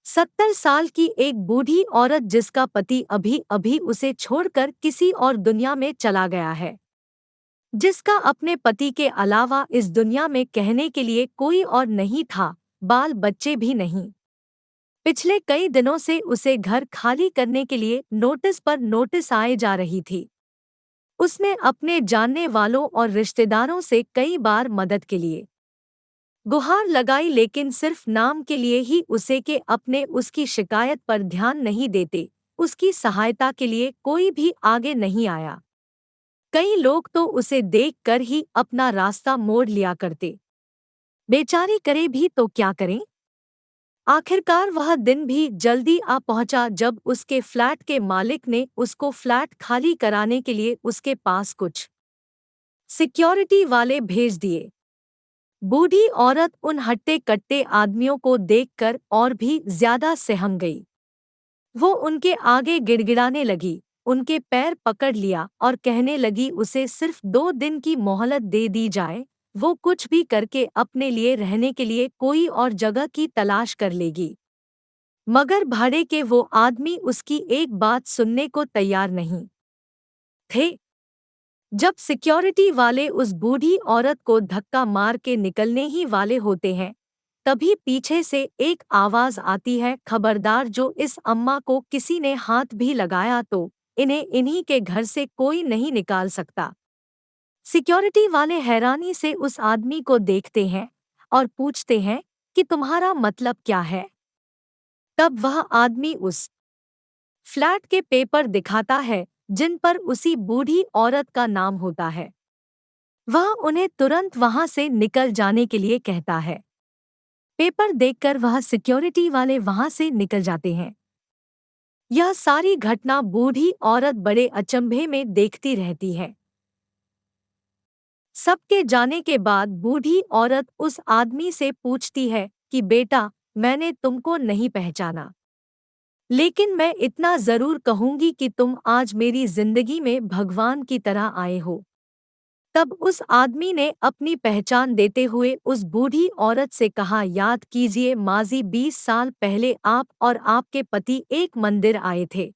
70 साल की एक बूढ़ी औरत जिसका पति अभी अभी उसे छोड़कर किसी और दुनिया में चला गया है, जिसका अपने पति के अलावा इस दुनिया में कहने के लिए कोई और नहीं था, बाल बच्चे भी नहीं। पिछले कई दिनों से उसे घर खाली करने के लिए नोटिस पर नोटिस आए जा रही थी। उसने अपने जानने वालों और रिश्तेदारों से कई बार मदद के लिए गुहार लगाई, लेकिन सिर्फ नाम के लिए ही उसे के अपने उसकी शिकायत पर ध्यान नहीं देते, उसकी सहायता के लिए कोई भी आगे नहीं आया। कई लोग तो उसे देखकर ही अपना रास्ता मोड़ लिया करते। बेचारी करे भी तो क्या करें। आखिरकार वह दिन भी जल्दी आ पहुंचा जब उसके फ्लैट के मालिक ने उसको फ्लैट खाली कराने के लिए उसके पास कुछ सिक्योरिटी वाले भेज दिए। बूढ़ी औरत उन हट्टे-कट्टे आदमियों को देखकर और भी ज्यादा सहम गई। वो उनके आगे गिड़गिड़ाने लगी, उनके पैर पकड़ लिया और कहने लगी उसे सिर्फ 2 दिन की मोहलत दे दी जाए, वो कुछ भी करके अपने लिए रहने के लिए कोई और जगह की तलाश कर लेगी। मगर भाड़े के वो आदमी उसकी एक बात सुनने को तैयार नहीं थे। जब सिक्योरिटी वाले उस बूढ़ी औरत को धक्का मार के निकलने ही वाले होते हैं, तभी पीछे से एक आवाज आती है, खबरदार, जो इस अम्मा को किसी ने हाथ भी लगाया तो इन्हें इन्हीं के घर से कोई नहीं निकाल सकता। सिक्योरिटी वाले हैरानी से उस आदमी को देखते हैं और पूछते हैं कि तुम्हारा मतलब क्या है। तब वह आदमी उस फ्लैट के पेपर दिखाता है जिन पर उसी बूढ़ी औरत का नाम होता है। वह उन्हें तुरंत वहां से निकल जाने के लिए कहता है। पेपर देखकर वह सिक्योरिटी वाले वहां से निकल जाते हैं। यह सारी घटना बूढ़ी औरत बड़े अचंभे में देखती रहती है। सबके जाने के बाद बूढ़ी औरत उस आदमी से पूछती है कि बेटा, मैंने तुमको नहीं पहचाना, लेकिन मैं इतना जरूर कहूंगी कि तुम आज मेरी जिंदगी में भगवान की तरह आए हो। तब उस आदमी ने अपनी पहचान देते हुए उस बूढ़ी औरत से कहा, याद कीजिए, माजी 20 साल पहले आप और आपके पति एक मंदिर आए थे।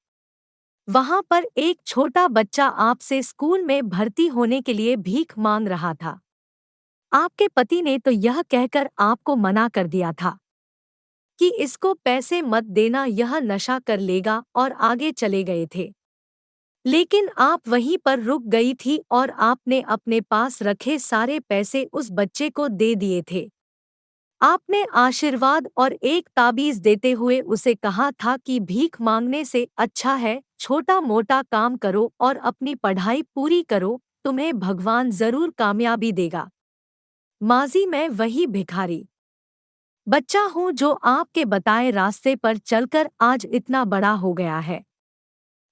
वहां पर एक छोटा बच्चा आपसे स्कूल में भर्ती होने के लिए भीख मांग रहा था। आपके पति ने तो यह कहकर आपको मना कर दिया था कि इसको पैसे मत देना, यह नशा कर लेगा, और आगे चले गए थे। लेकिन आप वहीं पर रुक गई थी और आपने अपने पास रखे सारे पैसे उस बच्चे को दे दिए थे। आपने आशीर्वाद और एक ताबीज देते हुए उसे कहा था कि भीख मांगने से अच्छा है छोटा मोटा काम करो और अपनी पढ़ाई पूरी करो, तुम्हें भगवान जरूर कामयाबी देगा। माजी मैं वही भिखारी बच्चा हूँ जो आपके बताए रास्ते पर चलकर आज इतना बड़ा हो गया है,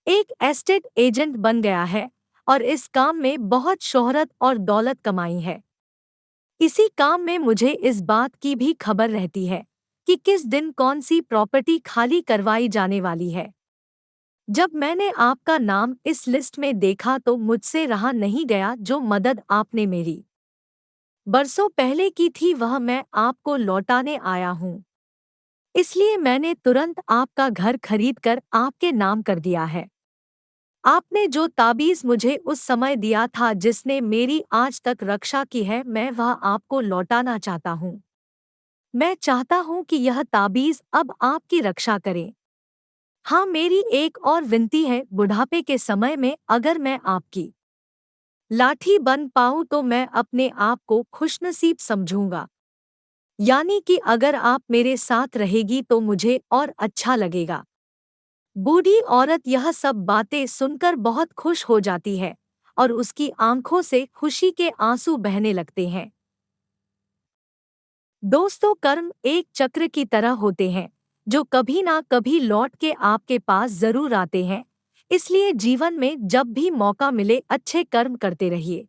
एक एस्टेट एजेंट बन गया है और इस काम में बहुत शोहरत और दौलत कमाई है। इसी काम में मुझे इस बात की भी खबर रहती है कि किस दिन कौन सी प्रॉपर्टी खाली करवाई जाने वाली है। जब मैंने आपका नाम इस लिस्ट में देखा तो मुझसे रहा नहीं गया। जो मदद आपने मेरी बरसों पहले की थी वह मैं आपको लौटाने आया हूँ। इसलिए मैंने तुरंत आपका घर खरीदकर आपके नाम कर दिया है। आपने जो ताबीज मुझे उस समय दिया था जिसने मेरी आज तक रक्षा की है, मैं वह आपको लौटाना चाहता हूँ। मैं चाहता हूँ कि यह ताबीज अब आपकी रक्षा करे। हाँ, मेरी एक और विनती है, बुढ़ापे के समय में अगर मैं आपकी लाठी बन पाऊँ तो मैं अपने आप को खुशनसीब समझूंगा। यानी कि अगर आप मेरे साथ रहेगी तो मुझे और अच्छा लगेगा। बूढ़ी औरत यह सब बातें सुनकर बहुत खुश हो जाती है और उसकी आंखों से खुशी के आंसू बहने लगते हैं। दोस्तों, कर्म एक चक्र की तरह होते हैं जो कभी ना कभी लौट के आपके पास जरूर आते हैं। इसलिए जीवन में जब भी मौका मिले अच्छे कर्म करते रहिए।